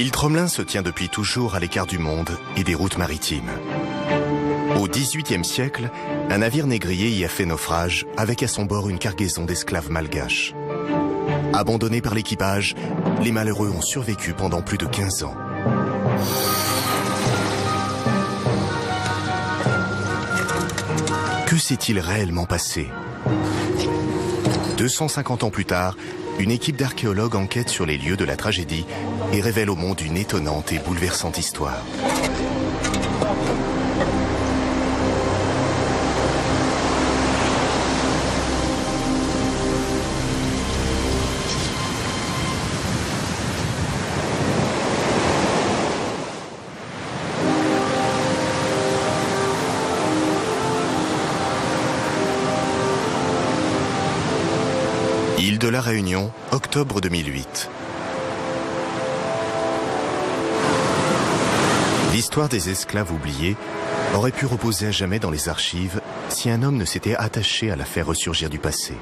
L'île Tromelin se tient depuis toujours à l'écart du monde et des routes maritimes. Au XVIIIe siècle, un navire négrier y a fait naufrage avec à son bord une cargaison d'esclaves malgaches. Abandonnés par l'équipage, les malheureux ont survécu pendant plus de 15 ans. Que s'est-il réellement passé? 250 ans plus tard, une équipe d'archéologues enquête sur les lieux de la tragédie et révèle au monde une étonnante et bouleversante histoire. Île de la Réunion, octobre 2008. L'histoire des esclaves oubliés aurait pu reposer à jamais dans les archives si un homme ne s'était attaché à la faire ressurgir du passé.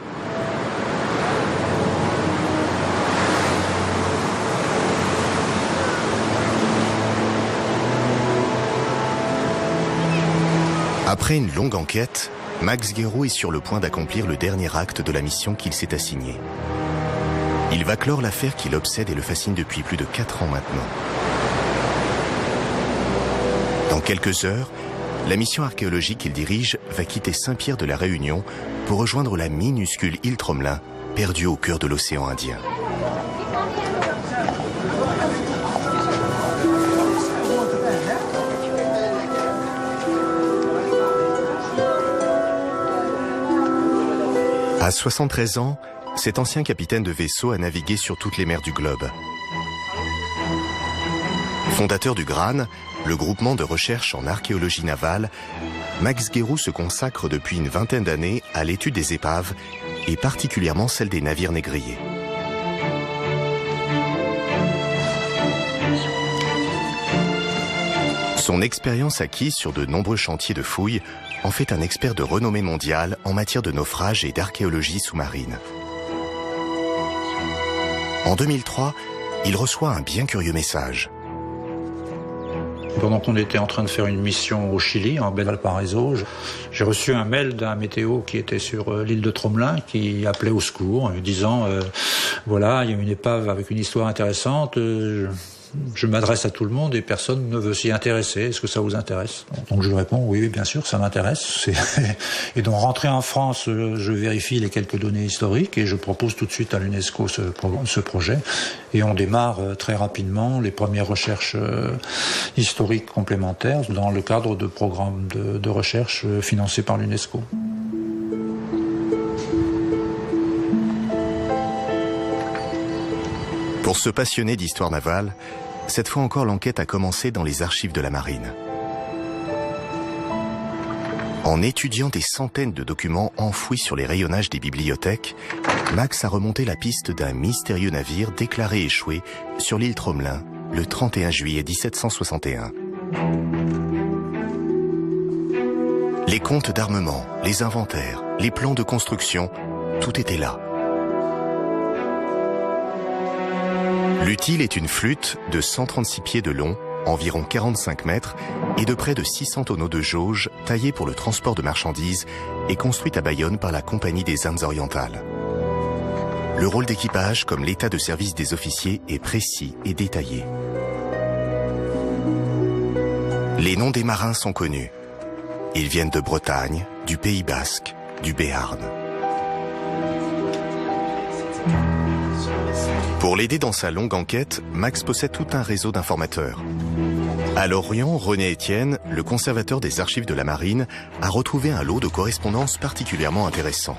Après une longue enquête, Max Guéroult est sur le point d'accomplir le dernier acte de la mission qu'il s'est assignée. Il va clore l'affaire qui l'obsède et le fascine depuis plus de 4 ans maintenant. Dans quelques heures, la mission archéologique qu'il dirige va quitter Saint-Pierre de la Réunion pour rejoindre la minuscule île Tromelin, perdue au cœur de l'océan Indien. À 73 ans, cet ancien capitaine de vaisseau a navigué sur toutes les mers du globe. Fondateur du GRAN, le groupement de recherche en archéologie navale, Max Guéroult se consacre depuis une vingtaine d'années à l'étude des épaves et particulièrement celle des navires négriers. Son expérience acquise sur de nombreux chantiers de fouilles en fait un expert de renommée mondiale en matière de naufrage et d'archéologie sous-marine. En 2003, il reçoit un bien curieux message. Pendant qu'on était en train de faire une mission au Chili, en Valparaiso, j'ai reçu un mail d'un météo qui était sur l'île de Tromelin qui appelait au secours en me disant voilà, il y a une épave avec une histoire intéressante. Je m'adresse à tout le monde et personne ne veut s'y intéresser. Est-ce que ça vous intéresse? Donc je lui réponds oui, bien sûr, ça m'intéresse. Et donc rentré en France, je vérifie les quelques données historiques et je propose tout de suite à l'UNESCO ce projet. Et on démarre très rapidement les premières recherches historiques complémentaires dans le cadre de programmes de recherche financés par l'UNESCO. Pour se passionner d'histoire navale, cette fois encore l'enquête a commencé dans les archives de la marine. En étudiant des centaines de documents enfouis sur les rayonnages des bibliothèques, Max a remonté la piste d'un mystérieux navire déclaré échoué sur l'île Tromelin le 31 juillet 1761. Les comptes d'armement, les inventaires, les plans de construction, tout était là. L'Utile est une flûte de 136 pieds de long, environ 45 mètres, et de près de 600 tonneaux de jauge taillés pour le transport de marchandises et construite à Bayonne par la Compagnie des Indes orientales. Le rôle d'équipage comme l'état de service des officiers est précis et détaillé. Les noms des marins sont connus. Ils viennent de Bretagne, du Pays Basque, du Béarn. Pour l'aider dans sa longue enquête, Max possède tout un réseau d'informateurs. À Lorient, René Etienne, le conservateur des archives de la marine, a retrouvé un lot de correspondances particulièrement intéressant.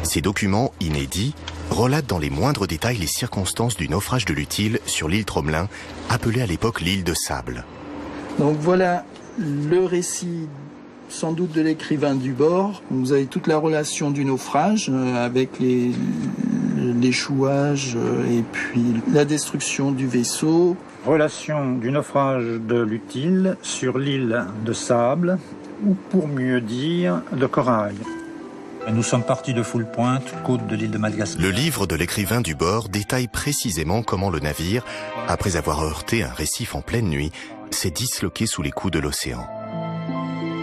Ces documents inédits relatent dans les moindres détails les circonstances du naufrage de l'Utile sur l'île Tromelin, appelée à l'époque l'île de Sable. Donc voilà le récit sans doute de l'écrivain du bord. Vous avez toute la relation du naufrage avec l'échouage et puis la destruction du vaisseau. Relation du naufrage de l'Utile sur l'île de Sable, ou pour mieux dire de Corail. Nous sommes partis de Full-Pointe, côte de l'île de Madagascar. Le livre de l'écrivain du bord détaille précisément comment le navire, après avoir heurté un récif en pleine nuit, s'est disloqué sous les coups de l'océan.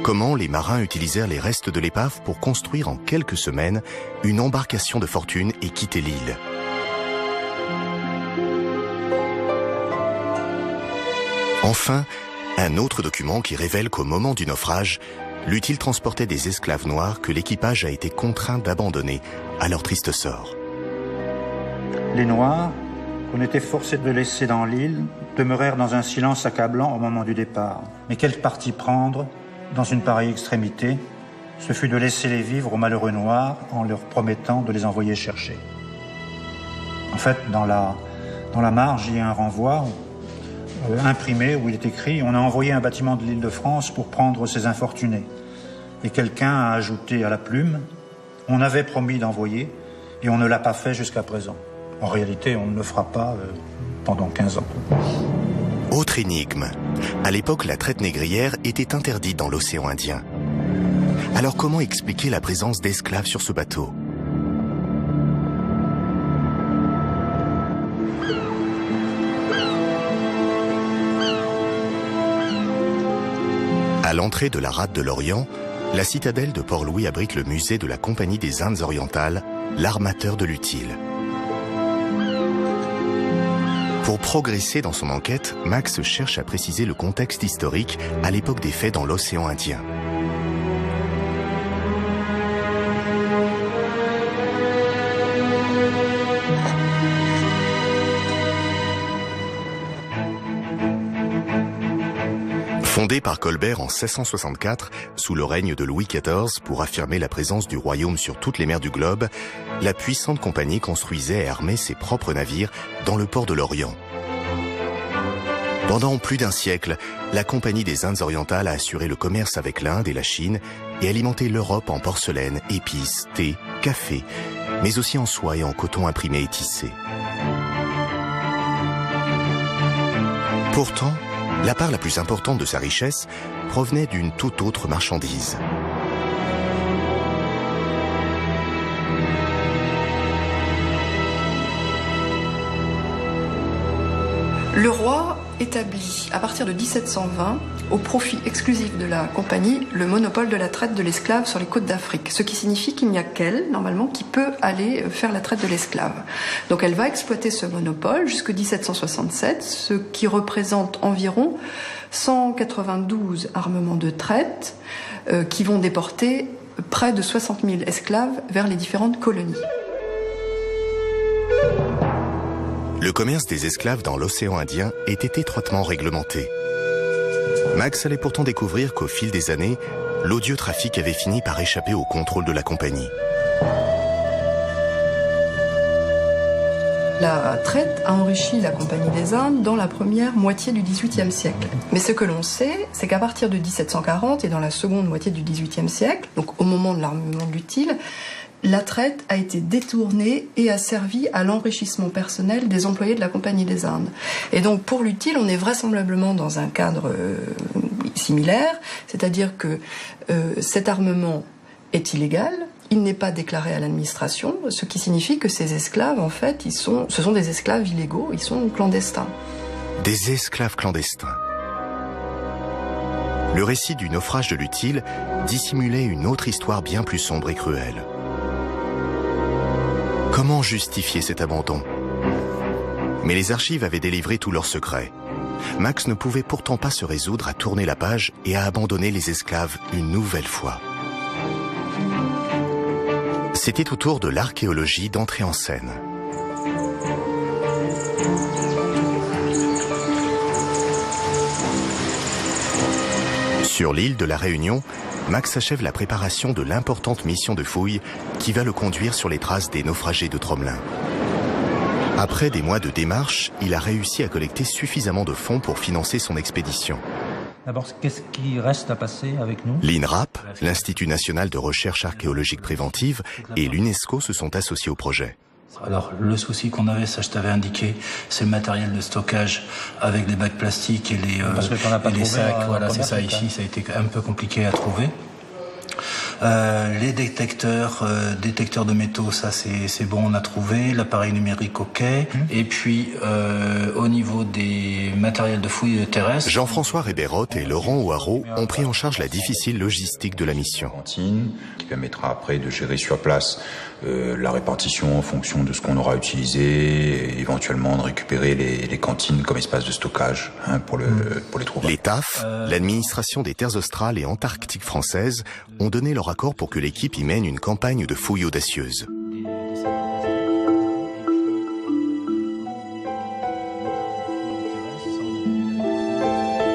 Comment les marins utilisèrent les restes de l'épave pour construire en quelques semaines une embarcation de fortune et quitter l'île. Enfin, un autre document qui révèle qu'au moment du naufrage, l'Utile transportait des esclaves noirs que l'équipage a été contraint d'abandonner à leur triste sort. Les Noirs, qu'on était forcés de laisser dans l'île, demeurèrent dans un silence accablant au moment du départ. Mais quel parti prendre dans une pareille extrémité? Ce fut de laisser les vivre aux malheureux Noirs en leur promettant de les envoyer chercher. En fait, dans la marge, il y a un renvoi imprimé où il est écrit « On a envoyé un bâtiment de l'île de France pour prendre ces infortunés ». Et quelqu'un a ajouté à la plume « On avait promis d'envoyer et on ne l'a pas fait jusqu'à présent ». En réalité, on ne le fera pas pendant 15 ans. Autre énigme. À l'époque, la traite négrière était interdite dans l'océan Indien. Alors comment expliquer la présence d'esclaves sur ce bateau? À l'entrée de la rade de l'Orient, la citadelle de Port-Louis abrite le musée de la Compagnie des Indes orientales, l'armateur de l'Utile. Pour progresser dans son enquête, Max cherche à préciser le contexte historique à l'époque des faits dans l'océan Indien. Fondée par Colbert en 1664, sous le règne de Louis XIV, pour affirmer la présence du royaume sur toutes les mers du globe, la puissante compagnie construisait et armait ses propres navires dans le port de l'Orient. Pendant plus d'un siècle, la Compagnie des Indes orientales a assuré le commerce avec l'Inde et la Chine et alimenté l'Europe en porcelaine, épices, thé, café, mais aussi en soie et en coton imprimé et tissé. Pourtant, la part la plus importante de sa richesse provenait d'une toute autre marchandise. Le roi établit, à partir de 1720, au profit exclusif de la compagnie, le monopole de la traite de l'esclave sur les côtes d'Afrique. Ce qui signifie qu'il n'y a qu'elle, normalement, qui peut aller faire la traite de l'esclave. Donc elle va exploiter ce monopole jusqu'en 1767, ce qui représente environ 192 armements de traite qui vont déporter près de 60 000 esclaves vers les différentes colonies. Le commerce des esclaves dans l'océan Indien était étroitement réglementé. Max allait pourtant découvrir qu'au fil des années, l'odieux trafic avait fini par échapper au contrôle de la compagnie. La traite a enrichi la Compagnie des Indes dans la première moitié du XVIIIe siècle. Mais ce que l'on sait, c'est qu'à partir de 1740 et dans la seconde moitié du XVIIIe siècle, donc au moment de l'armement de l'Utile, la traite a été détournée et a servi à l'enrichissement personnel des employés de la Compagnie des Indes. Et donc pour l'Utile, on est vraisemblablement dans un cadre similaire, c'est-à-dire que cet armement est illégal, il n'est pas déclaré à l'administration, ce qui signifie que ces esclaves, en fait, ce sont des esclaves illégaux, ils sont clandestins. Des esclaves clandestins. Le récit du naufrage de l'Utile dissimulait une autre histoire bien plus sombre et cruelle. Comment justifier cet abandon? Mais les archives avaient délivré tous leurs secrets. Max ne pouvait pourtant pas se résoudre à tourner la page et à abandonner les esclaves une nouvelle fois. C'était au tour de l'archéologie d'entrer en scène. Sur l'île de la Réunion, Max achève la préparation de l'importante mission de fouilles qui va le conduire sur les traces des naufragés de Tromelin. Après des mois de démarches, il a réussi à collecter suffisamment de fonds pour financer son expédition. D'abord, qu'est-ce qui reste à passer avec nous? L'INRAP, l'Institut national de recherche archéologique préventive, et l'UNESCO se sont associés au projet. Alors, le souci qu'on avait, ça je t'avais indiqué, c'est le matériel de stockage avec les bacs plastiques et les sacs. Voilà, c'est ça. Ici, ça a été un peu compliqué à trouver. Les détecteurs de métaux, ça c'est bon, on a trouvé. L'appareil numérique, ok. Et puis au niveau des matériels de fouilles terrestres, Jean-François Réberotte et Laurent Ouareau ont pris en charge la difficile logistique de la mission. Qui permettra après de gérer sur place la répartition en fonction de ce qu'on aura utilisé, et éventuellement de récupérer les cantines comme espace de stockage pour les trouver. Les TAF, l'administration des terres australes et antarctiques françaises, ont donné leur accord pour que l'équipe y mène une campagne de fouilles audacieuse.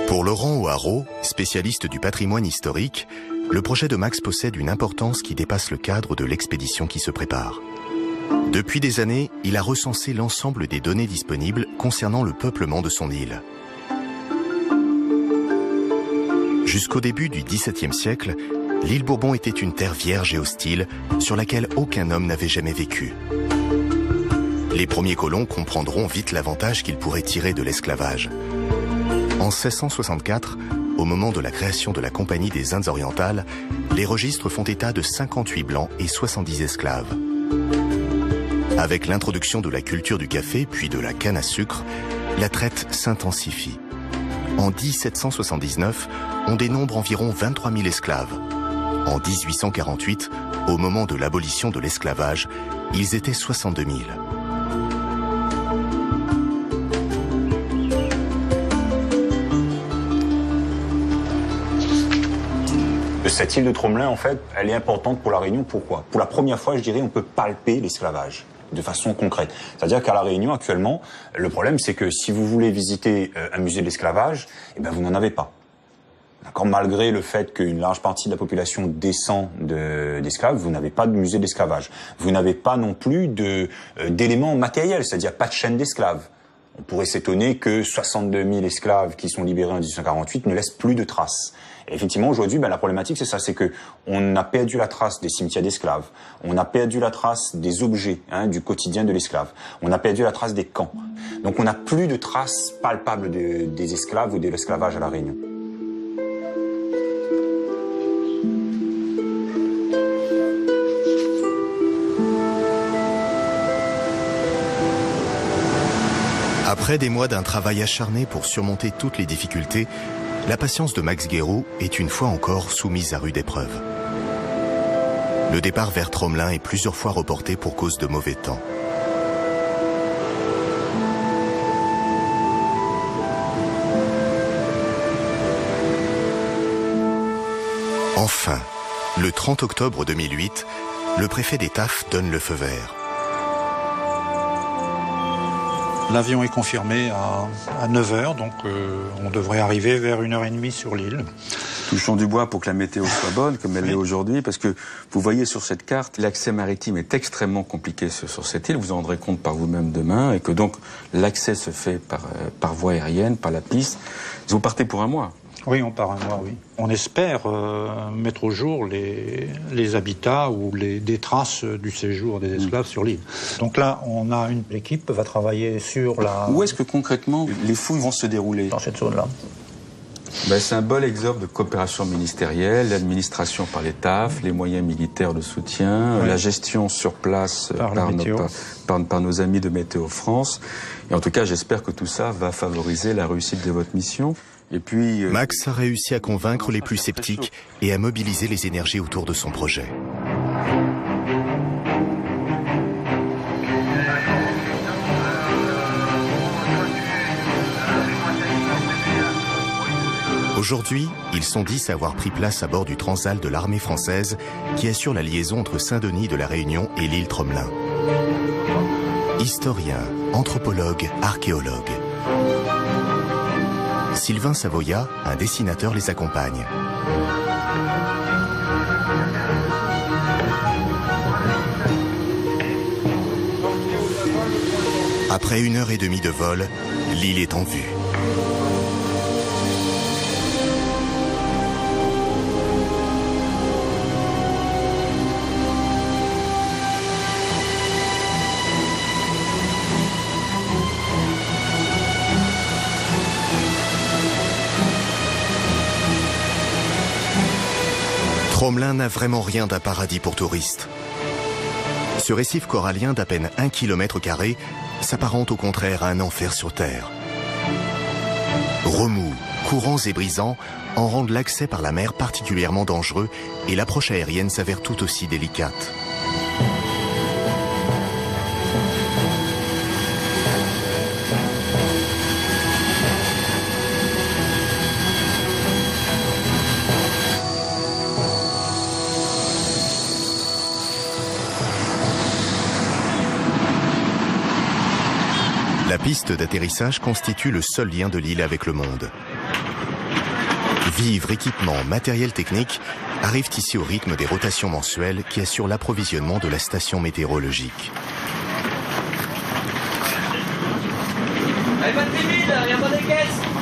Pour Laurent Ouareau, spécialiste du patrimoine historique, le projet de Max possède une importance qui dépasse le cadre de l'expédition qui se prépare. Depuis des années, il a recensé l'ensemble des données disponibles concernant le peuplement de son île. Jusqu'au début du XVIIe siècle, l'île Bourbon était une terre vierge et hostile sur laquelle aucun homme n'avait jamais vécu. Les premiers colons comprendront vite l'avantage qu'ils pourraient tirer de l'esclavage. En 1664, au moment de la création de la Compagnie des Indes orientales, les registres font état de 58 blancs et 70 esclaves. Avec l'introduction de la culture du café puis de la canne à sucre, la traite s'intensifie. En 1779, on dénombre environ 23 000 esclaves. En 1848, au moment de l'abolition de l'esclavage, ils étaient 62 000. Cette île de Tromelin, en fait, elle est importante pour la Réunion. Pourquoi? Pour la première fois, je dirais, on peut palper l'esclavage de façon concrète. C'est-à-dire qu'à la Réunion, actuellement, le problème, c'est que si vous voulez visiter un musée de l'esclavage, eh ben, vous n'en avez pas. D'accord, malgré le fait qu'une large partie de la population descend d'esclaves, vous n'avez pas de musée d'esclavage. Vous n'avez pas non plus d'éléments matériels, c'est-à-dire pas de chaîne d'esclaves. On pourrait s'étonner que 62 000 esclaves qui sont libérés en 1848 ne laissent plus de traces. Et effectivement, aujourd'hui, la problématique, c'est ça, c'est que on a perdu la trace des cimetières d'esclaves, on a perdu la trace des objets du quotidien de l'esclave, on a perdu la trace des camps. Donc on n'a plus de traces palpables des esclaves ou de l'esclavage à La Réunion. Après des mois d'un travail acharné pour surmonter toutes les difficultés, la patience de Max Guéroult est une fois encore soumise à rude épreuve. Le départ vers Tromelin est plusieurs fois reporté pour cause de mauvais temps. Enfin, le 30 octobre 2008, le préfet des TAF donne le feu vert. L'avion est confirmé à 9h, donc on devrait arriver vers 1h30 sur l'île. Touchons du bois pour que la météo soit bonne, comme elle l'est aujourd'hui, parce que vous voyez sur cette carte, l'accès maritime est extrêmement compliqué sur cette île, vous en rendrez compte par vous-même demain, et que donc l'accès se fait par voie aérienne, par la piste. Vous partez pour un mois. Oui, on part un mois, oui. On espère mettre au jour les habitats ou des traces du séjour des esclaves sur l'île. Donc là, l'équipe va travailler sur la... Où est-ce que concrètement les fouilles vont se dérouler? Dans cette zone-là. C'est un bel exemple de coopération ministérielle, l'administration par les TAF, les moyens militaires de soutien, la gestion sur place par nos amis de Météo France. Et en tout cas, j'espère que tout ça va favoriser la réussite de votre mission. Et puis, Max a réussi à convaincre les plus sceptiques et à mobiliser les énergies autour de son projet. Aujourd'hui, ils sont 10 à avoir pris place à bord du Transal de l'armée française qui assure la liaison entre Saint-Denis de la Réunion et l'île Tromelin. Historiens, anthropologues, archéologues. Sylvain Savoya, un dessinateur, les accompagne. Après 1h30 de vol, l'île est en vue. Tromelin n'a vraiment rien d'un paradis pour touristes. Ce récif corallien d'à peine 1 km² s'apparente au contraire à un enfer sur Terre. Remous, courants et brisants en rendent l'accès par la mer particulièrement dangereux et l'approche aérienne s'avère tout aussi délicate. La piste d'atterrissage constitue le seul lien de l'île avec le monde. Vivres, équipements, matériel technique arrivent ici au rythme des rotations mensuelles qui assurent l'approvisionnement de la station météorologique.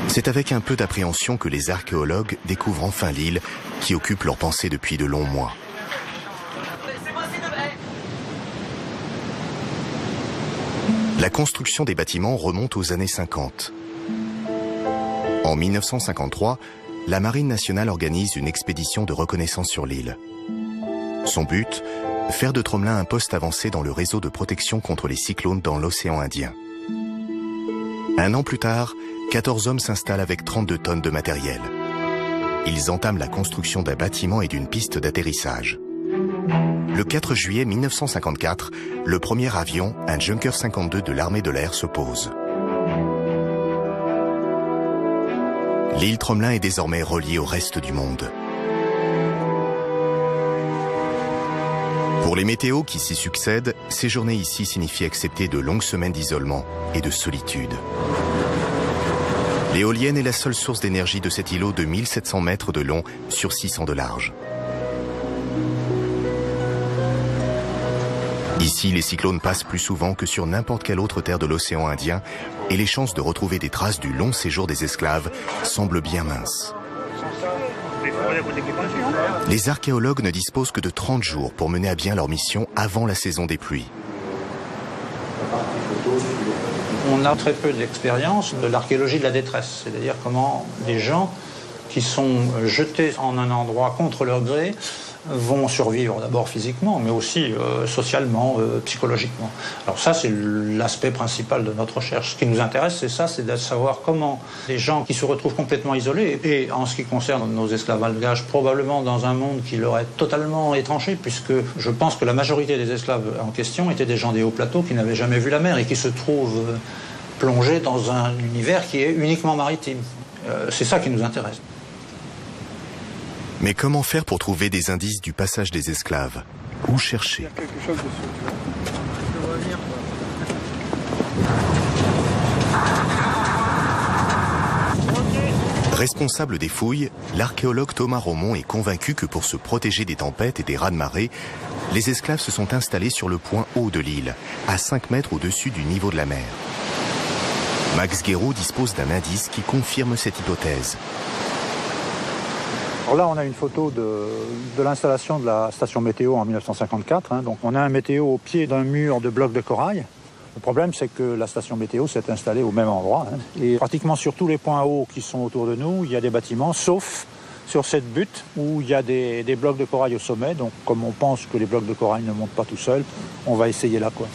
C'est avec un peu d'appréhension que les archéologues découvrent enfin l'île qui occupe leurs pensées depuis de longs mois. La construction des bâtiments remonte aux années 50. En 1953, la Marine nationale organise une expédition de reconnaissance sur l'île. Son but, faire de Tromelin un poste avancé dans le réseau de protection contre les cyclones dans l'océan Indien. Un an plus tard, 14 hommes s'installent avec 32 tonnes de matériel. Ils entament la construction d'un bâtiment et d'une piste d'atterrissage. Le 4 juillet 1954, le premier avion, un Junker 52 de l'armée de l'air, se pose. L'île Tromelin est désormais reliée au reste du monde. Pour les météos qui s'y succèdent, séjourner ici signifie accepter de longues semaines d'isolement et de solitude. L'éolienne est la seule source d'énergie de cet îlot de 1700 mètres de long sur 600 de large. Ici, les cyclones passent plus souvent que sur n'importe quelle autre terre de l'océan Indien et les chances de retrouver des traces du long séjour des esclaves semblent bien minces. Les archéologues ne disposent que de 30 jours pour mener à bien leur mission avant la saison des pluies. On a très peu d'expérience de l'archéologie de la détresse, c'est-à-dire comment des gens qui sont jetés en un endroit contre leur gré vont survivre d'abord physiquement, mais aussi socialement, psychologiquement. Alors ça, c'est l'aspect principal de notre recherche. Ce qui nous intéresse, c'est ça, c'est de savoir comment les gens qui se retrouvent complètement isolés, et en ce qui concerne nos esclaves malgaches, probablement dans un monde qui leur est totalement étranger, puisque je pense que la majorité des esclaves en question étaient des gens des hauts plateaux qui n'avaient jamais vu la mer et qui se trouvent plongés dans un univers qui est uniquement maritime. C'est ça qui nous intéresse. Mais comment faire pour trouver des indices du passage des esclaves? Où chercher? Responsable des fouilles, l'archéologue Thomas Romont est convaincu que pour se protéger des tempêtes et des raz-de-marée, les esclaves se sont installés sur le point haut de l'île, à 5 mètres au-dessus du niveau de la mer. Max Guéraud dispose d'un indice qui confirme cette hypothèse. Alors là, on a une photo de l'installation de la station météo en 1954. Donc on a un météo au pied d'un mur de blocs de corail. Le problème, c'est que la station météo s'est installée au même endroit. Et pratiquement sur tous les points hauts qui sont autour de nous, il y a des bâtiments, sauf sur cette butte où il y a des blocs de corail au sommet. Donc comme on pense que les blocs de corail ne montent pas tout seuls, on va essayer là, quoi.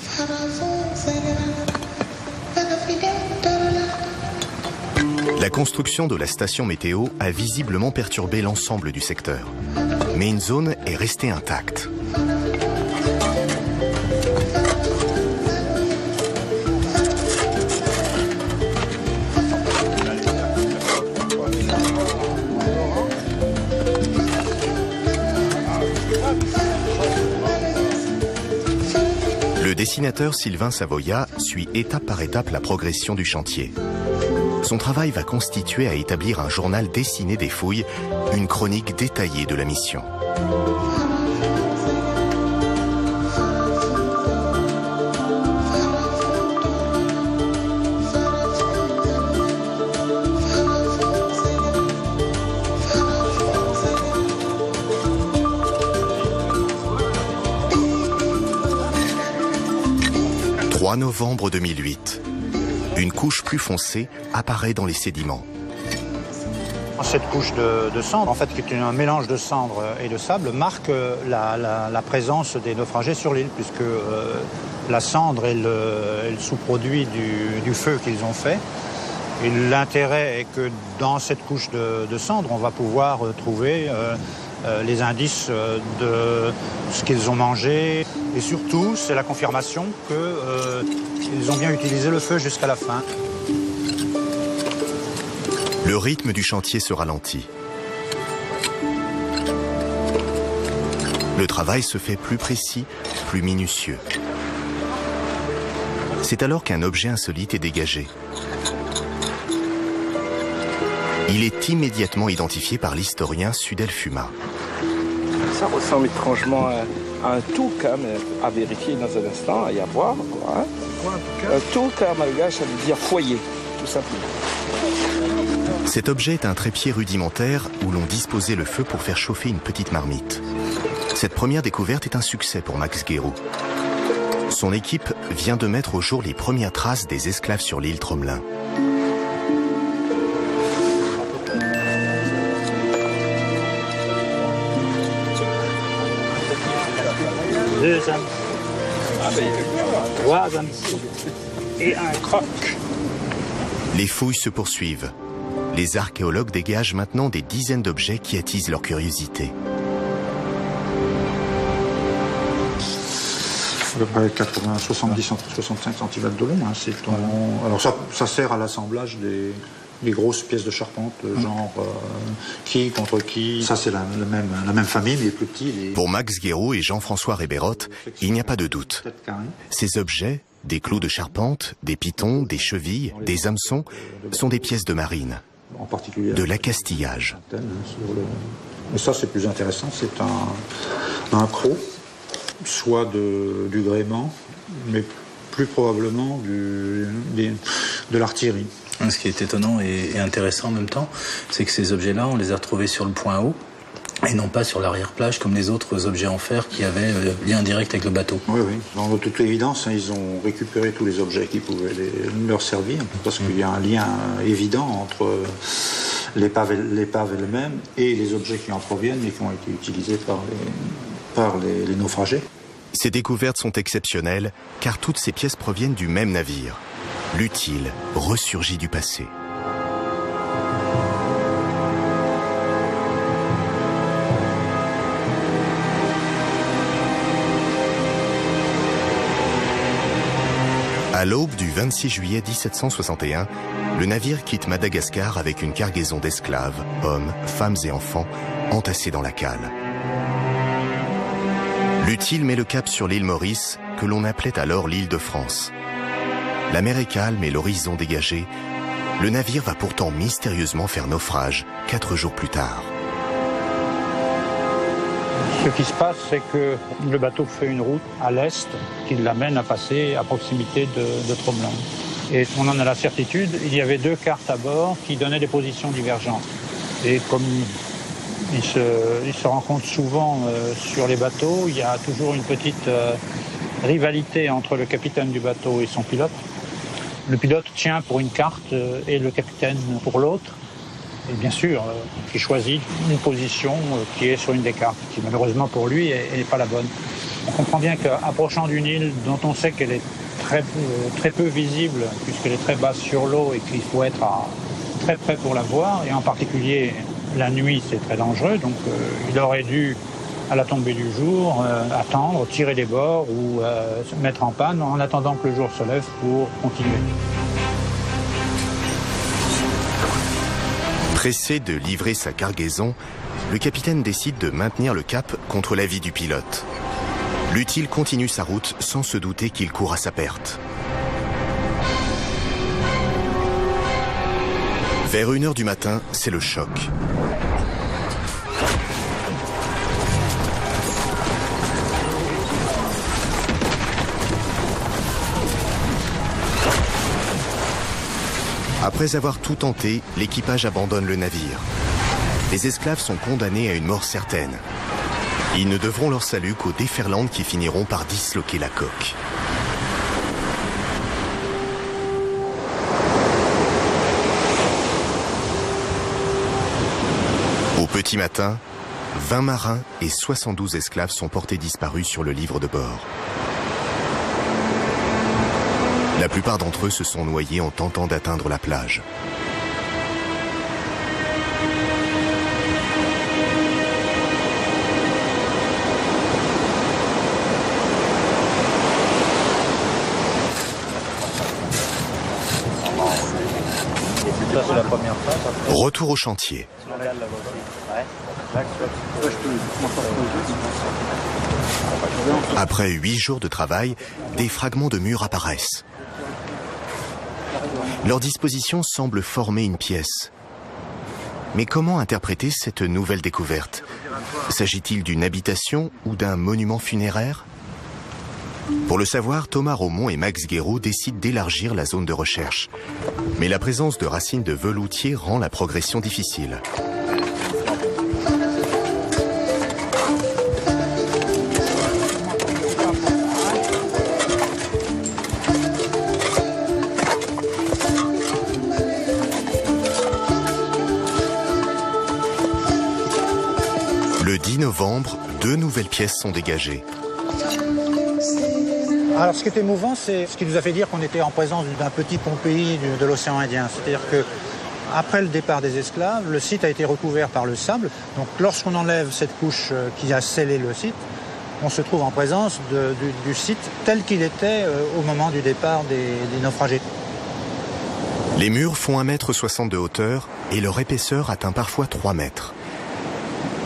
La construction de la station météo a visiblement perturbé l'ensemble du secteur. Mais une zone est restée intacte. Le dessinateur Sylvain Savoya suit étape par étape la progression du chantier. Son travail va constituer à établir un journal dessiné des fouilles, une chronique détaillée de la mission. « 3 novembre 2008. Une couche plus foncée apparaît dans les sédiments. Cette couche de cendre, en fait, qui est un mélange de cendre et de sable, marque la présence des naufragés sur l'île, puisque la cendre est le sous-produit du feu qu'ils ont fait. Et l'intérêt est que dans cette couche de cendre, on va pouvoir trouver les indices de ce qu'ils ont mangé. Et surtout, c'est la confirmation qu'ils ont bien utilisé le feu jusqu'à la fin. Le rythme du chantier se ralentit. Le travail se fait plus précis, plus minutieux. C'est alors qu'un objet insolite est dégagé. Il est immédiatement identifié par l'historien Sudel Fuma. Ça ressemble étrangement à un touka, mais à vérifier dans un instant, à y avoir. Quoi, hein. Un touka malgache, ça veut dire foyer, tout simplement. Cet objet est un trépied rudimentaire où l'on disposait le feu pour faire chauffer une petite marmite. Cette première découverte est un succès pour Max Guéroult. Son équipe vient de mettre au jour les premières traces des esclaves sur l'île Tromelin. Deux âmes, trois âmes et un croc. Les fouilles se poursuivent. Les archéologues dégagent maintenant des dizaines d'objets qui attisent leur curiosité. À peu près 70-65 cm de long. Hein, alors ça sert à l'assemblage des grosses pièces de charpente, genre qui contre qui. Ça c'est la même famille, mais plus petit. Pour Max Guéroult et Jean-François Rébérotte, il n'y a pas de doute. Ces objets, des clous de charpente, des pitons, des chevilles, des hameçons, sont des pièces de marine. En particulier de l'accastillage. Mais ça, c'est plus intéressant, c'est un croc, soit du gréement, mais plus probablement de l'artillerie. Ce qui est étonnant et intéressant en même temps, c'est que ces objets-là, on les a retrouvés sur le point haut, et non pas sur l'arrière-plage comme les autres objets en fer qui avaient lien direct avec le bateau. Oui, oui. Dans toute évidence, ils ont récupéré tous les objets qui pouvaient leur servir, parce qu'il y a un lien évident entre l'épave elle-même et les objets qui en proviennent et qui ont été utilisés par les naufragés. Ces découvertes sont exceptionnelles, car toutes ces pièces proviennent du même navire. L'utile ressurgit du passé. À l'aube du 26 juillet 1761, le navire quitte Madagascar avec une cargaison d'esclaves, hommes, femmes et enfants, entassés dans la cale. L'utile met le cap sur l'île Maurice, que l'on appelait alors l'île de France. La mer est calme et l'horizon dégagé. Le navire va pourtant mystérieusement faire naufrage 4 jours plus tard. Ce qui se passe, c'est que le bateau fait une route à l'est qui l'amène à passer à proximité de Tromelin. Et on en a la certitude, il y avait 2 cartes à bord qui donnaient des positions divergentes. Et comme il se rencontre souvent sur les bateaux, il y a toujours une petite rivalité entre le capitaine du bateau et son pilote. Le pilote tient pour une carte et le capitaine pour l'autre. Et bien sûr, il choisit une position qui est sur une des cartes, qui malheureusement pour lui n'est pas la bonne. On comprend bien qu'approchant d'une île dont on sait qu'elle est très peu visible, puisqu'elle est très basse sur l'eau et qu'il faut être très près pour la voir, et en particulier la nuit c'est très dangereux, donc il aurait dû, à la tombée du jour, attendre, tirer les bords ou se mettre en panne en attendant que le jour se lève pour continuer. Pressé de livrer sa cargaison, le capitaine décide de maintenir le cap contre l'avis du pilote. L'utile continue sa route sans se douter qu'il court à sa perte. Vers 1h du matin, c'est le choc. Après avoir tout tenté, l'équipage abandonne le navire. Les esclaves sont condamnés à une mort certaine. Ils ne devront leur salut qu'aux déferlantes qui finiront par disloquer la coque. petit matin, 20 marins et 72 esclaves sont portés disparus sur le livre de bord. La plupart d'entre eux se sont noyés en tentant d'atteindre la plage. Retour au chantier. Après 8 jours de travail, des fragments de murs apparaissent. Leur disposition semble former une pièce. Mais comment interpréter cette nouvelle découverte? S'agit-il d'une habitation ou d'un monument funéraire? Pour le savoir, Thomas Raumont et Max Guéraud décident d'élargir la zone de recherche. Mais la présence de racines de veloutier rend la progression difficile. Le 10 novembre, 2 nouvelles pièces sont dégagées. Alors ce qui est émouvant, c'est ce qui nous a fait dire qu'on était en présence d'un petit Pompéi de l'océan Indien. C'est-à-dire que après le départ des esclaves, le site a été recouvert par le sable. Donc lorsqu'on enlève cette couche qui a scellé le site, on se trouve en présence du site tel qu'il était au moment du départ des naufragés. Les murs font 1,60 m de hauteur et leur épaisseur atteint parfois 3 mètres.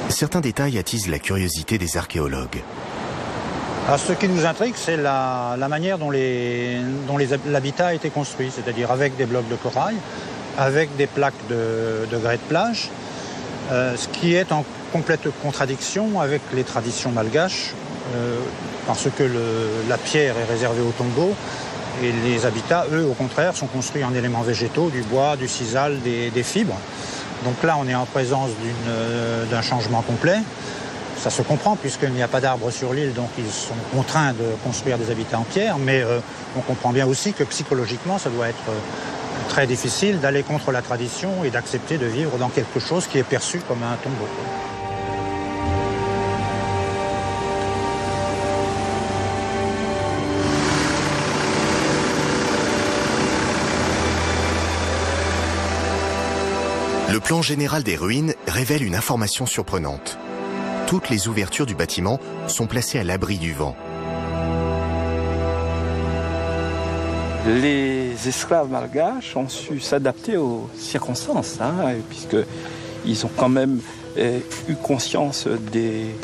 Certains détails attisent la curiosité des archéologues. Alors, ce qui nous intrigue, c'est la manière dont l'habitat a été construit, c'est-à-dire avec des blocs de corail, avec des plaques de grès de plage, ce qui est en complète contradiction avec les traditions malgaches, parce que la pierre est réservée au tombeau, et les habitats, eux, au contraire, sont construits en éléments végétaux, du bois, du sisal, des fibres. Donc là, on est en présence d'un changement complet. Ça se comprend puisqu'il n'y a pas d'arbres sur l'île, donc ils sont contraints de construire des habitats en pierre, mais on comprend bien aussi que psychologiquement, ça doit être très difficile d'aller contre la tradition et d'accepter de vivre dans quelque chose qui est perçu comme un tombeau. Le plan général des ruines révèle une information surprenante. Toutes les ouvertures du bâtiment sont placées à l'abri du vent. Les esclaves malgaches ont su s'adapter aux circonstances, puisqu'ils ont quand même eu conscience des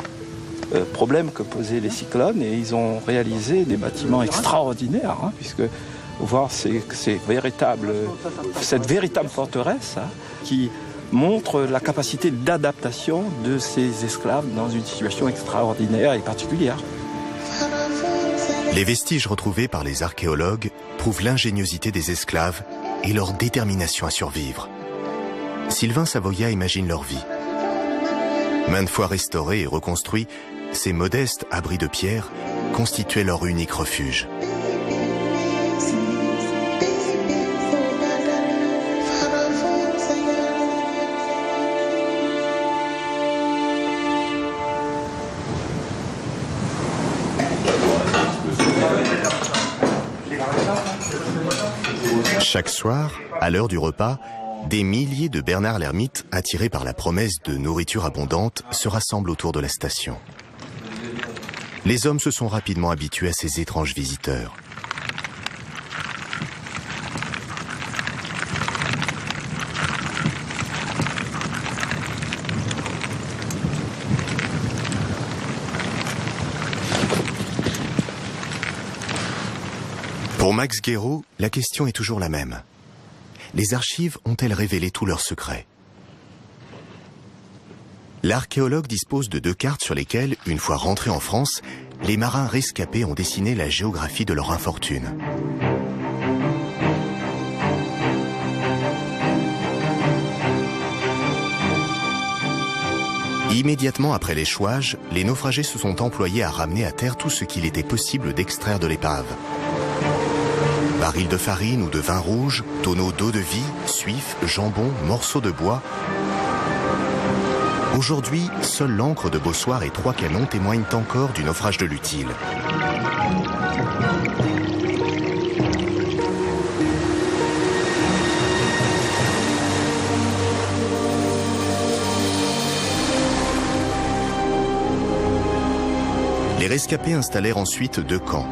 problèmes que posaient les cyclones et ils ont réalisé des bâtiments extraordinaires, puisque voir cette véritable forteresse qui montre la capacité d'adaptation de ces esclaves dans une situation extraordinaire et particulière. Les vestiges retrouvés par les archéologues prouvent l'ingéniosité des esclaves et leur détermination à survivre. Sylvain Savoya imagine leur vie. Maintes fois restaurés et reconstruits, ces modestes abris de pierre constituaient leur unique refuge. Chaque soir, à l'heure du repas, des milliers de Bernard l'Ermite, attirés par la promesse de nourriture abondante, se rassemblent autour de la station. Les hommes se sont rapidement habitués à ces étranges visiteurs. Pour Max Guéraud, la question est toujours la même. Les archives ont-elles révélé tous leurs secrets? L'archéologue dispose de 2 cartes sur lesquelles, une fois rentrés en France, les marins rescapés ont dessiné la géographie de leur infortune. Immédiatement après l'échouage, les naufragés se sont employés à ramener à terre tout ce qu'il était possible d'extraire de l'épave. Barils de farine ou de vin rouge, tonneaux d'eau de vie, suifs, jambon, morceaux de bois. Aujourd'hui, seule l'ancre de Bossoir et 3 canons témoignent encore du naufrage de l'Utile. Les rescapés installèrent ensuite 2 camps.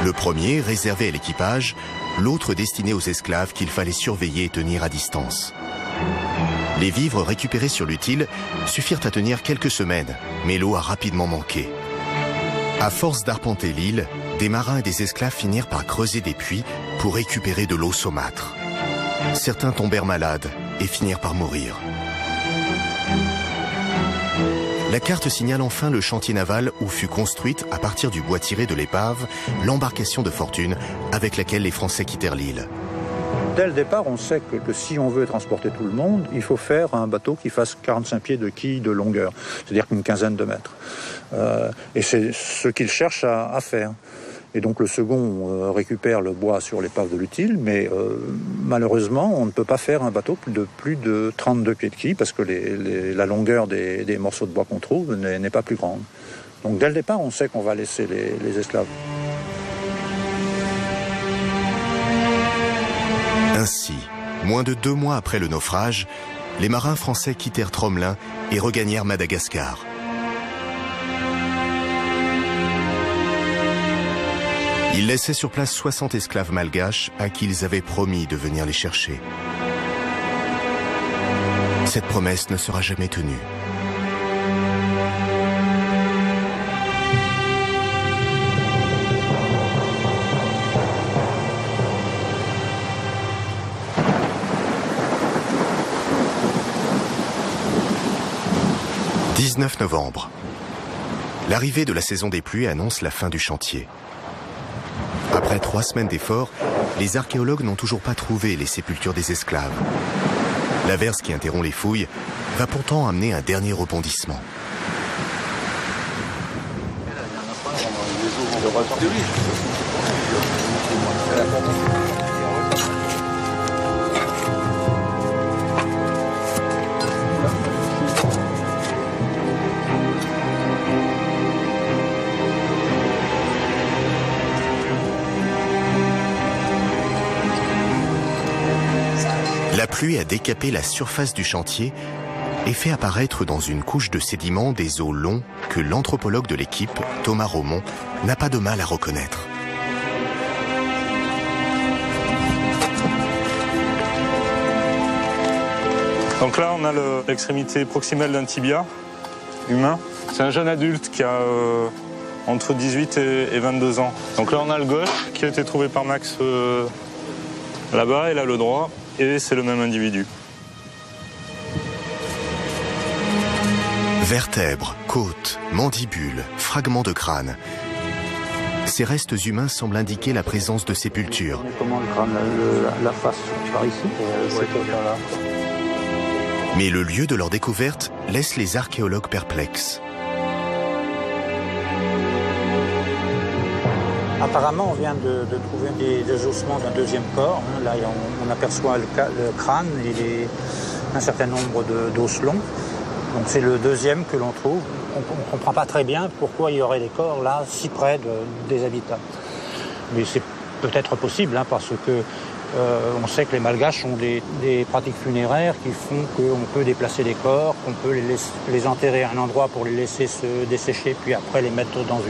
Le premier, réservé à l'équipage, l'autre destiné aux esclaves qu'il fallait surveiller et tenir à distance. Les vivres récupérés sur l'Utile suffirent à tenir quelques semaines, mais l'eau a rapidement manqué. À force d'arpenter l'île, des marins et des esclaves finirent par creuser des puits pour récupérer de l'eau saumâtre. Certains tombèrent malades et finirent par mourir. La carte signale enfin le chantier naval où fut construite, à partir du bois tiré de l'épave, l'embarcation de fortune avec laquelle les Français quittèrent l'île. Dès le départ, on sait que si on veut transporter tout le monde, il faut faire un bateau qui fasse 45 pieds de quille de longueur, c'est-à-dire une quinzaine de mètres. Et c'est ce qu'ils cherchent à faire. Et donc le second récupère le bois sur l'épave de l'Utile, mais malheureusement, on ne peut pas faire un bateau de plus de 32 pieds de quille, parce que la longueur des morceaux de bois qu'on trouve n'est pas plus grande. Donc dès le départ, on sait qu'on va laisser les esclaves. Ainsi, moins de 2 mois après le naufrage, les marins français quittèrent Tromelin et regagnèrent Madagascar. Ils laissaient sur place 60 esclaves malgaches à qui ils avaient promis de venir les chercher. Cette promesse ne sera jamais tenue. « 19 novembre. L'arrivée de la saison des pluies annonce la fin du chantier. Après 3 semaines d'efforts, les archéologues n'ont toujours pas trouvé les sépultures des esclaves. L'averse qui interrompt les fouilles va pourtant amener un dernier rebondissement. La pluie a décapé la surface du chantier et fait apparaître dans une couche de sédiments des os longs que l'anthropologue de l'équipe, Thomas Raumont, n'a pas de mal à reconnaître. Donc là, on a l'extrémité proximale d'un tibia humain. C'est un jeune adulte qui a entre 18 et 22 ans. Donc là, on a le gauche qui a été trouvé par Max là-bas, et là le droit. Et c'est le même individu. Vertèbres, côtes, mandibules, fragments de crâne. Ces restes humains semblent indiquer la présence de sépultures. Comment le crâne, la face par ici Mais le lieu de leur découverte laisse les archéologues perplexes. Apparemment, on vient de trouver des ossements d'un deuxième corps. Là, on aperçoit le crâne et un certain nombre d'os longs. Donc c'est le deuxième que l'on trouve. On ne comprend pas très bien pourquoi il y aurait des corps là, si près des habitats. Mais c'est peut-être possible, parce que on sait que les Malgaches ont des pratiques funéraires qui font qu'on peut déplacer les corps, qu'on peut les enterrer à un endroit pour les laisser se dessécher, puis après les mettre dans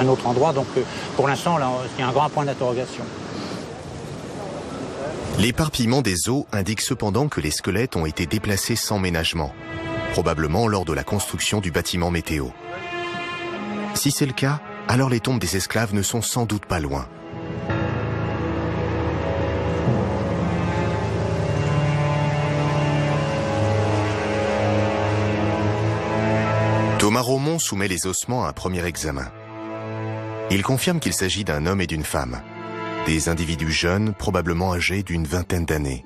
un autre endroit. Donc pour l'instant, là, il y a un grand point d'interrogation. L'éparpillement des os indique cependant que les squelettes ont été déplacés sans ménagement, probablement lors de la construction du bâtiment météo. Si c'est le cas, alors les tombes des esclaves ne sont sans doute pas loin. Thomas Raumont soumet les ossements à un premier examen. Il confirme qu'il s'agit d'un homme et d'une femme, des individus jeunes, probablement âgés d'une vingtaine d'années.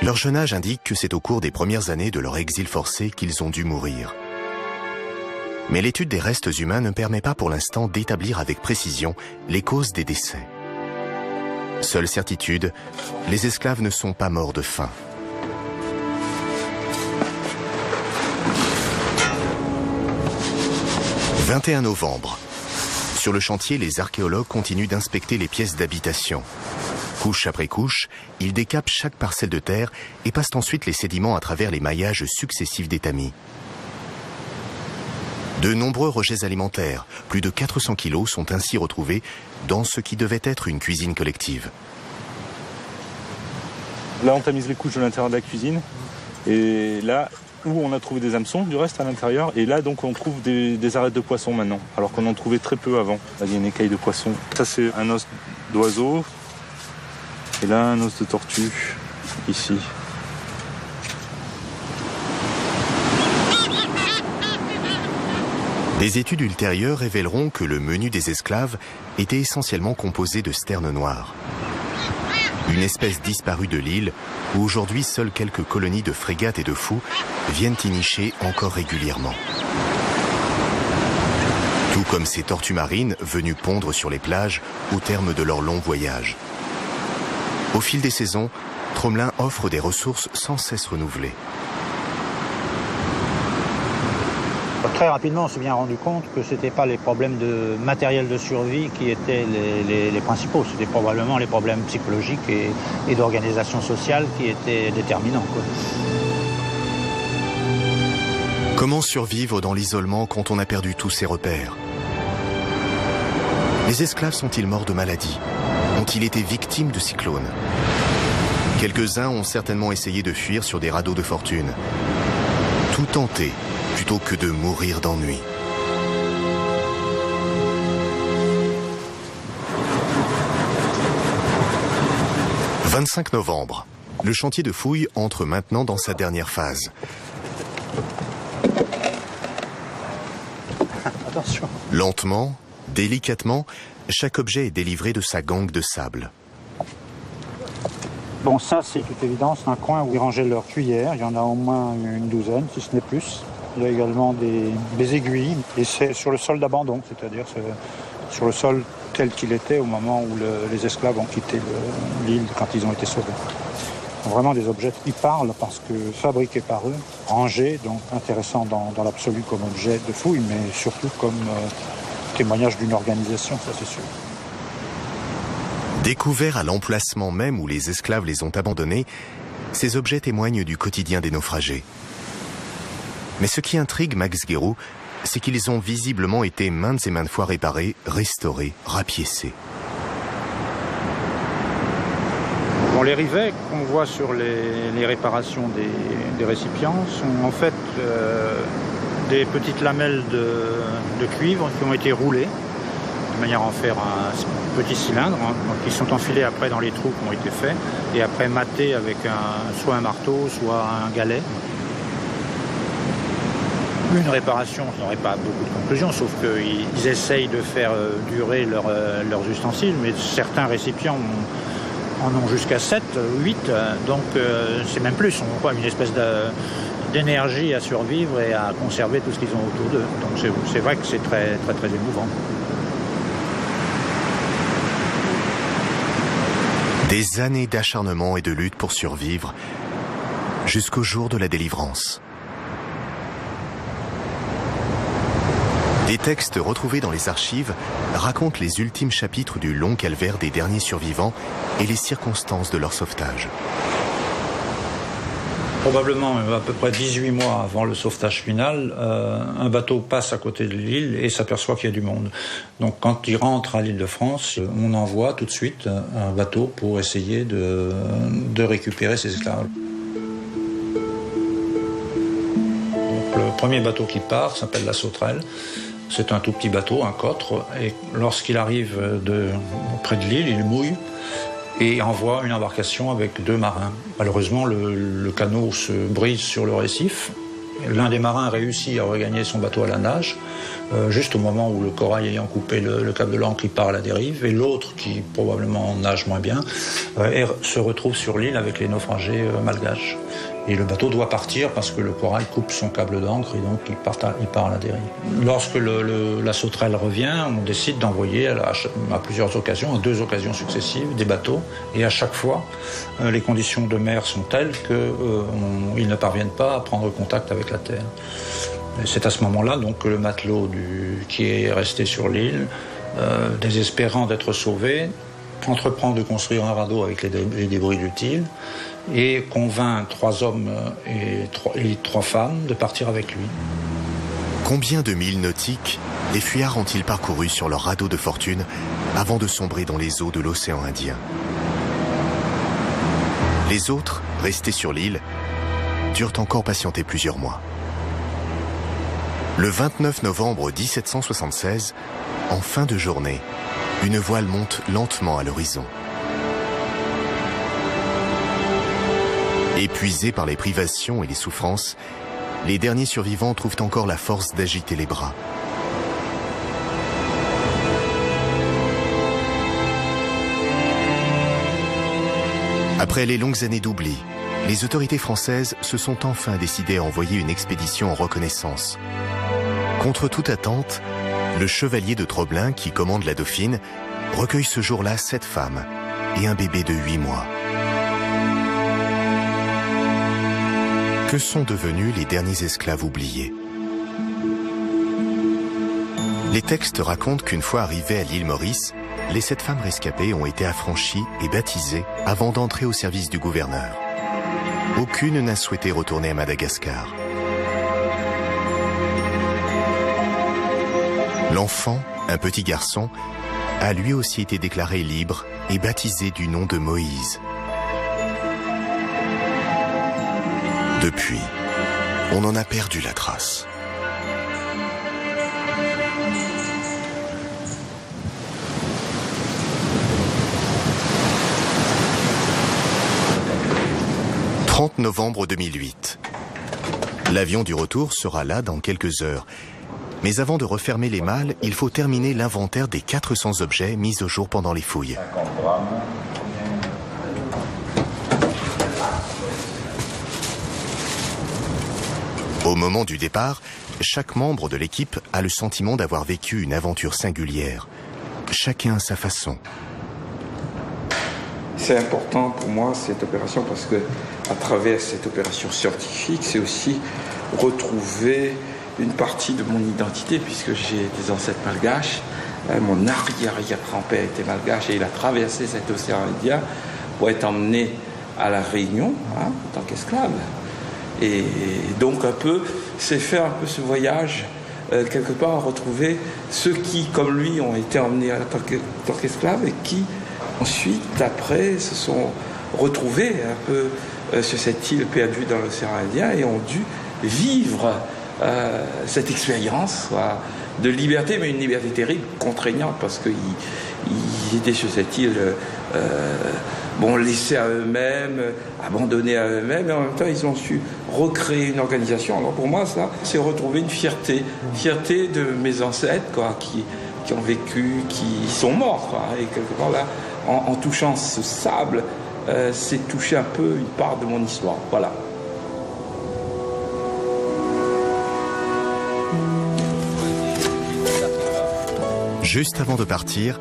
Leur jeune âge indique que c'est au cours des premières années de leur exil forcé qu'ils ont dû mourir. Mais l'étude des restes humains ne permet pas pour l'instant d'établir avec précision les causes des décès. Seule certitude, les esclaves ne sont pas morts de faim. 21 novembre. Sur le chantier, les archéologues continuent d'inspecter les pièces d'habitation. Couche après couche, ils décapent chaque parcelle de terre et passent ensuite les sédiments à travers les maillages successifs des tamis. De nombreux rejets alimentaires, plus de 400 kilos, sont ainsi retrouvés dans ce qui devait être une cuisine collective. Là, on tamise les couches de l'intérieur de la cuisine. Et là, où on a trouvé des hameçons, du reste à l'intérieur. Et là, donc, on trouve des arêtes de poisson maintenant, alors qu'on en trouvait très peu avant. Là, il y a une écaille de poisson. Ça, c'est un os d'oiseau. Et là, un os de tortue, ici. Des études ultérieures révéleront que le menu des esclaves était essentiellement composé de sternes noires. Une espèce disparue de l'île, où aujourd'hui seules quelques colonies de frégates et de fous viennent y nicher encore régulièrement. Tout comme ces tortues marines venues pondre sur les plages au terme de leur long voyage. Au fil des saisons, Tromelin offre des ressources sans cesse renouvelées. Très rapidement, on s'est bien rendu compte que ce n'étaient pas les problèmes de matériel de survie qui étaient les principaux. C'était probablement les problèmes psychologiques et d'organisation sociale qui étaient déterminants, quoi. Comment survivre dans l'isolement quand on a perdu tous ses repères? Les esclaves sont-ils morts de maladie? Ont-ils été victimes de cyclones? Quelques-uns ont certainement essayé de fuir sur des radeaux de fortune. Tout tenter, plutôt que de mourir d'ennui. « 25 novembre. Le chantier de fouilles entre maintenant dans sa dernière phase. Attention. Lentement, délicatement, chaque objet est délivré de sa gangue de sable. Bon, ça, c'est toute évidence un coin où ils rangeaient leurs cuillères. Il y en a au moins une douzaine, si ce n'est plus. Il y a également des aiguilles, et c'est sur le sol d'abandon, c'est-à-dire sur le sol tel qu'il était au moment où les esclaves ont quitté l'île quand ils ont été sauvés. Vraiment des objets qui parlent parce que fabriqués par eux, rangés, donc intéressants dans l'absolu comme objet de fouille, mais surtout comme témoignage d'une organisation, ça c'est sûr. Découverts à l'emplacement même où les esclaves les ont abandonnés, ces objets témoignent du quotidien des naufragés. Mais ce qui intrigue Max Guéroult, c'est qu'ils ont visiblement été maintes et maintes fois réparés, restaurés, rapiécés. Bon, les rivets qu'on voit sur les réparations des récipients sont en fait des petites lamelles de cuivre qui ont été roulées de manière à en faire un petit cylindre, hein, donc qui sont enfilés après dans les trous qui ont été faits et après matés avec soit un marteau, soit un galet. Une réparation, ça n'aurait pas beaucoup de conclusions, sauf qu'ils essayent de faire durer leurs ustensiles, mais certains récipients en ont jusqu'à 7, 8, donc c'est même plus. On voit une espèce d'énergie à survivre et à conserver tout ce qu'ils ont autour d'eux. Donc c'est vrai que c'est très, très, très émouvant. Des années d'acharnement et de lutte pour survivre, jusqu'au jour de la délivrance. Des textes retrouvés dans les archives racontent les ultimes chapitres du long calvaire des derniers survivants et les circonstances de leur sauvetage. Probablement à peu près 18 mois avant le sauvetage final, un bateau passe à côté de l'île et s'aperçoit qu'il y a du monde. Donc quand il rentre à l'île de France, on envoie tout de suite un bateau pour essayer de récupérer ces esclaves. Donc, le premier bateau qui part s'appelle la Sauterelle. C'est un tout petit bateau, un cotre, et lorsqu'il arrive près de l'île, il mouille et envoie une embarcation avec 2 marins. Malheureusement, le canot se brise sur le récif. L'un des marins réussit à regagner son bateau à la nage, juste au moment où le corail ayant coupé le câble de l'ancre, il part à la dérive, et l'autre, qui probablement nage moins bien, se retrouve sur l'île avec les naufragés malgaches. Et le bateau doit partir parce que le corail coupe son câble d'encre et donc il part à la dérive. Lorsque la Sauterelle revient, on décide d'envoyer à plusieurs occasions, à 2 occasions successives, des bateaux. Et à chaque fois, les conditions de mer sont telles qu'ils ne parviennent pas à prendre contact avec la terre. C'est à ce moment-là donc que le matelot qui est resté sur l'île, désespérant d'être sauvé, entreprend de construire un radeau avec les débris utiles et convainc 3 hommes et 3 femmes de partir avec lui. Combien de milles nautiques les fuyards ont-ils parcouru sur leur radeau de fortune avant de sombrer dans les eaux de l'océan Indien? Les autres, restés sur l'île, durent encore patienter plusieurs mois. Le 29 novembre 1776, en fin de journée, une voile monte lentement à l'horizon. Épuisés par les privations et les souffrances, les derniers survivants trouvent encore la force d'agiter les bras. Après les longues années d'oubli, les autorités françaises se sont enfin décidées à envoyer une expédition en reconnaissance. Contre toute attente, le chevalier de Tromelin, qui commande la Dauphine, recueille ce jour-là 7 femmes et un bébé de 8 mois. Que sont devenus les derniers esclaves oubliés? Les textes racontent qu'une fois arrivées à l'île Maurice, les 7 femmes rescapées ont été affranchies et baptisées avant d'entrer au service du gouverneur. Aucune n'a souhaité retourner à Madagascar. L'enfant, un petit garçon, a lui aussi été déclaré libre et baptisé du nom de Moïse. Depuis, on en a perdu la trace. « 30 novembre 2008. L'avion du retour sera là dans quelques heures. Mais avant de refermer les malles, il faut terminer l'inventaire des 400 objets mis au jour pendant les fouilles. Au moment du départ, chaque membre de l'équipe a le sentiment d'avoir vécu une aventure singulière. Chacun à sa façon. C'est important pour moi cette opération parce que à travers cette opération scientifique, c'est aussi retrouver une partie de mon identité puisque j'ai des ancêtres malgaches. Mon arrière-grand-père était malgache et il a traversé cet océan Indien pour être emmené à la Réunion en tant qu'esclave. Et donc un peu, c'est faire un peu ce voyage quelque part à retrouver ceux qui, comme lui, ont été emmenés en tant qu'esclaves et qui ensuite, après, se sont retrouvés un peu sur cette île perdue dans l'océan Indien et ont dû vivre cette expérience de liberté, mais une liberté terrible, contraignante, parce qu'ils étaient sur cette île laissés à eux-mêmes, abandonnés à eux-mêmes, et en même temps, ils ont su recréer une organisation. Alors pour moi, ça, c'est retrouver une fierté de mes ancêtres, qui ont vécu, qui sont morts, et quelque part là, en touchant ce sable, c'est toucher un peu une part de mon histoire. Voilà. Juste avant de partir,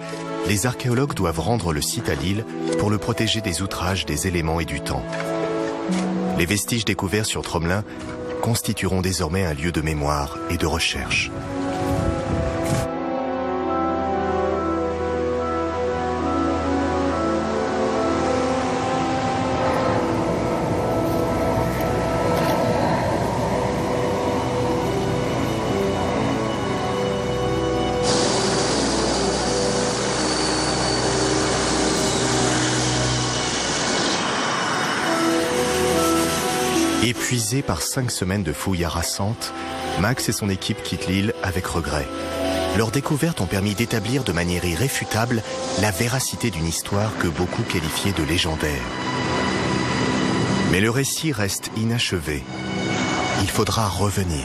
les archéologues doivent rendre le site à l'île pour le protéger des outrages des éléments et du temps. Les vestiges découverts sur Tromelin constitueront désormais un lieu de mémoire et de recherche. Épuisés par 5 semaines de fouilles harassantes, Max et son équipe quittent l'île avec regret. Leurs découvertes ont permis d'établir de manière irréfutable la véracité d'une histoire que beaucoup qualifiaient de légendaire. Mais le récit reste inachevé. Il faudra revenir.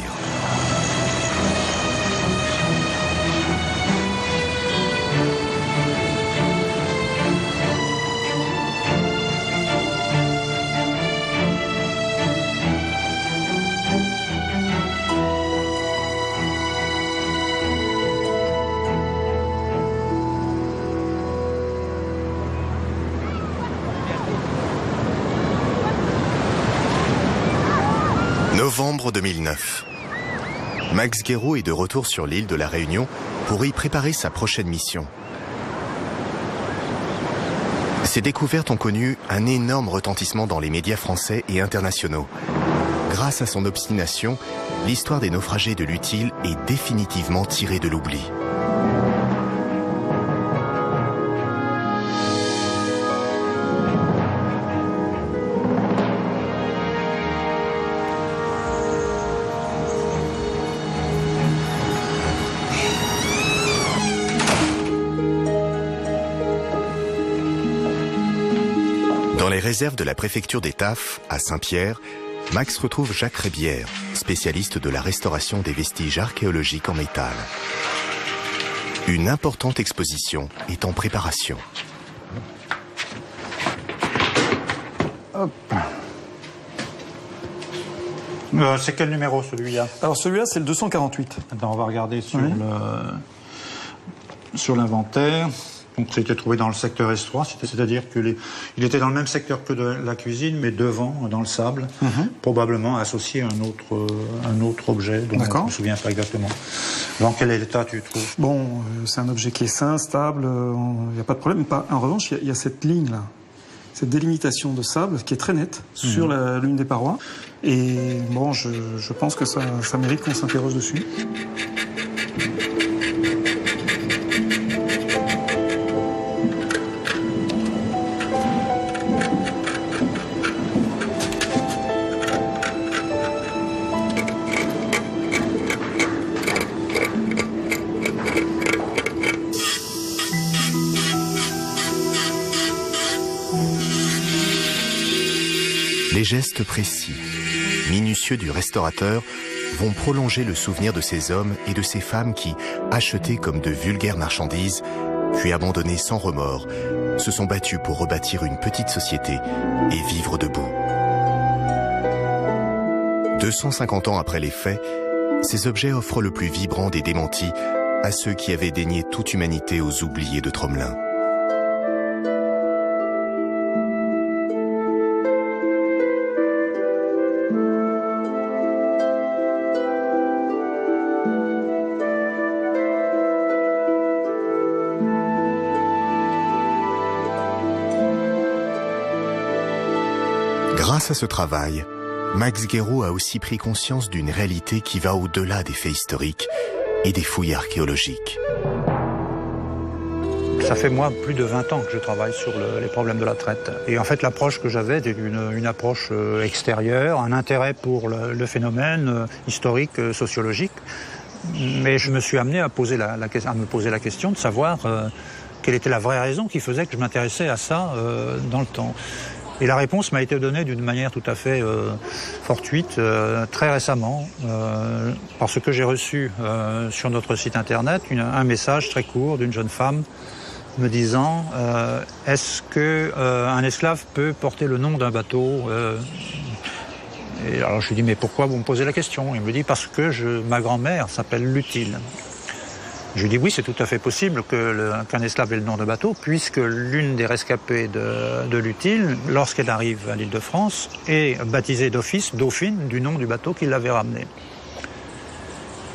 Novembre 2009. Max Guéraud est de retour sur l'île de la Réunion pour y préparer sa prochaine mission. Ces découvertes ont connu un énorme retentissement dans les médias français et internationaux. Grâce à son obstination, l'histoire des naufragés de l'Utile est définitivement tirée de l'oubli. Dans les réserves de la préfecture des Taffes, à Saint-Pierre, Max retrouve Jacques Rébière, spécialiste de la restauration des vestiges archéologiques en métal. Une importante exposition est en préparation. Hop. C'est quel numéro celui-là? Alors celui-là c'est le 248. Attends, on va regarder sur l'inventaire. Donc, c'était trouvé dans le secteur S3, c'est-à-dire qu'il était dans le même secteur que de la cuisine, mais devant, dans le sable, probablement associé à un autre objet, dont je ne me souviens pas exactement. Dans quel état tu trouves? Bon, c'est un objet qui est sain, stable, il n'y a pas de problème. En revanche, il y a cette ligne-là, cette délimitation de sable qui est très nette sur l'une des parois. Et bon, je pense que ça mérite qu'on s'interroge dessus. Les gestes précis, minutieux du restaurateur vont prolonger le souvenir de ces hommes et de ces femmes qui, achetés comme de vulgaires marchandises, puis abandonnés sans remords, se sont battus pour rebâtir une petite société et vivre debout. 250 ans après les faits, ces objets offrent le plus vibrant des démentis à ceux qui avaient dénié toute humanité aux oubliés de Tromelin. Grâce à ce travail, Max Guéraud a aussi pris conscience d'une réalité qui va au-delà des faits historiques et des fouilles archéologiques. Ça fait moi plus de 20 ans que je travaille sur les problèmes de la traite. Et en fait, l'approche que j'avais était une approche extérieure, un intérêt pour le phénomène historique, sociologique. Mais je me suis amené à me poser la question de savoir quelle était la vraie raison qui faisait que je m'intéressais à ça dans le temps. Et la réponse m'a été donnée d'une manière tout à fait fortuite, très récemment, parce que j'ai reçu sur notre site internet un message très court d'une jeune femme me disant est-ce qu'un esclave peut porter le nom d'un bateau Et alors je lui dis mais pourquoi vous me posez la question? Il me dit parce que ma grand-mère s'appelle l'Utile. Je lui dis oui, c'est tout à fait possible qu'un esclave ait le nom de bateau, puisque l'une des rescapées de l'Utile, lorsqu'elle arrive à l'île de France, est baptisée d'office, Dauphine, du nom du bateau qui l'avait ramenée.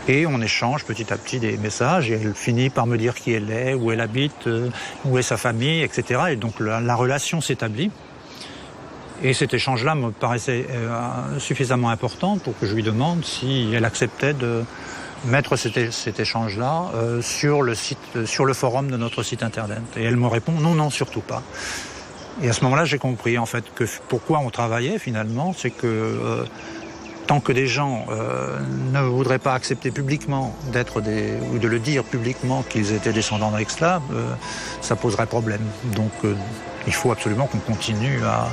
Et on échange petit à petit des messages, et elle finit par me dire qui elle est, où elle habite, où est sa famille, etc. Et donc la relation s'établit. Et cet échange-là me paraissait suffisamment important pour que je lui demande si elle acceptait de mettre cet échange-là sur le forum de notre site internet. Et elle me répond non, surtout pas. Et à ce moment-là, j'ai compris en fait que pourquoi on travaillait finalement, c'est que tant que des gens ne voudraient pas accepter publiquement ou de le dire publiquement qu'ils étaient descendants d'esclaves, ça poserait problème. Donc il faut absolument qu'on continue à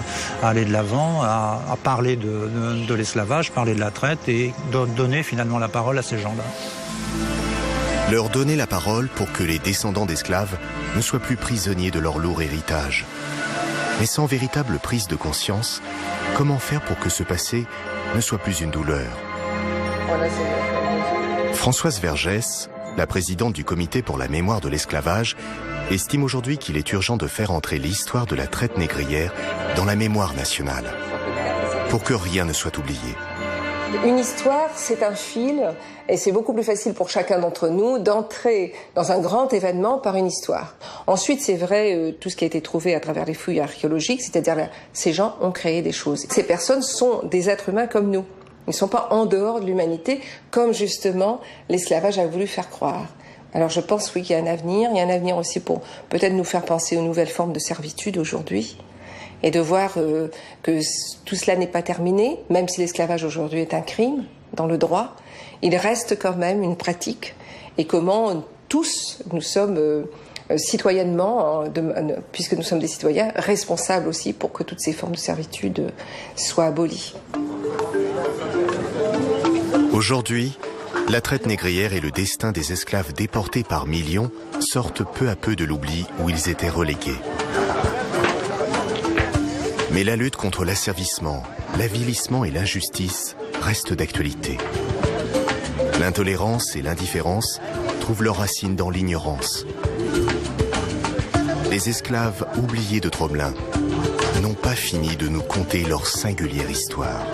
aller de l'avant, à parler de l'esclavage, parler de la traite et donner finalement la parole à ces gens-là. Leur donner la parole pour que les descendants d'esclaves ne soient plus prisonniers de leur lourd héritage. Mais sans véritable prise de conscience, comment faire pour que ce passé ne soit plus une douleur? Françoise Vergès, la présidente du comité pour la mémoire de l'esclavage, estime aujourd'hui qu'il est urgent de faire entrer l'histoire de la traite négrière dans la mémoire nationale, pour que rien ne soit oublié. Une histoire, c'est un fil, et c'est beaucoup plus facile pour chacun d'entre nous d'entrer dans un grand événement par une histoire. Ensuite, c'est vrai, tout ce qui a été trouvé à travers les fouilles archéologiques, c'est-à-dire ces gens ont créé des choses. Ces personnes sont des êtres humains comme nous. Ils ne sont pas en dehors de l'humanité, comme justement l'esclavage a voulu faire croire. Alors je pense, oui, qu'il y a un avenir. Il y a un avenir aussi pour peut-être nous faire penser aux nouvelles formes de servitude aujourd'hui. Et de voir que tout cela n'est pas terminé, même si l'esclavage aujourd'hui est un crime dans le droit, il reste quand même une pratique. Et comment tous, nous sommes citoyennement, puisque nous sommes des citoyens, responsables aussi pour que toutes ces formes de servitude soient abolies. Aujourd'hui, la traite négrière et le destin des esclaves déportés par millions sortent peu à peu de l'oubli où ils étaient relégués. Mais la lutte contre l'asservissement, l'avilissement et l'injustice reste d'actualité. L'intolérance et l'indifférence trouvent leurs racines dans l'ignorance. Les esclaves oubliés de Tromelin n'ont pas fini de nous conter leur singulière histoire.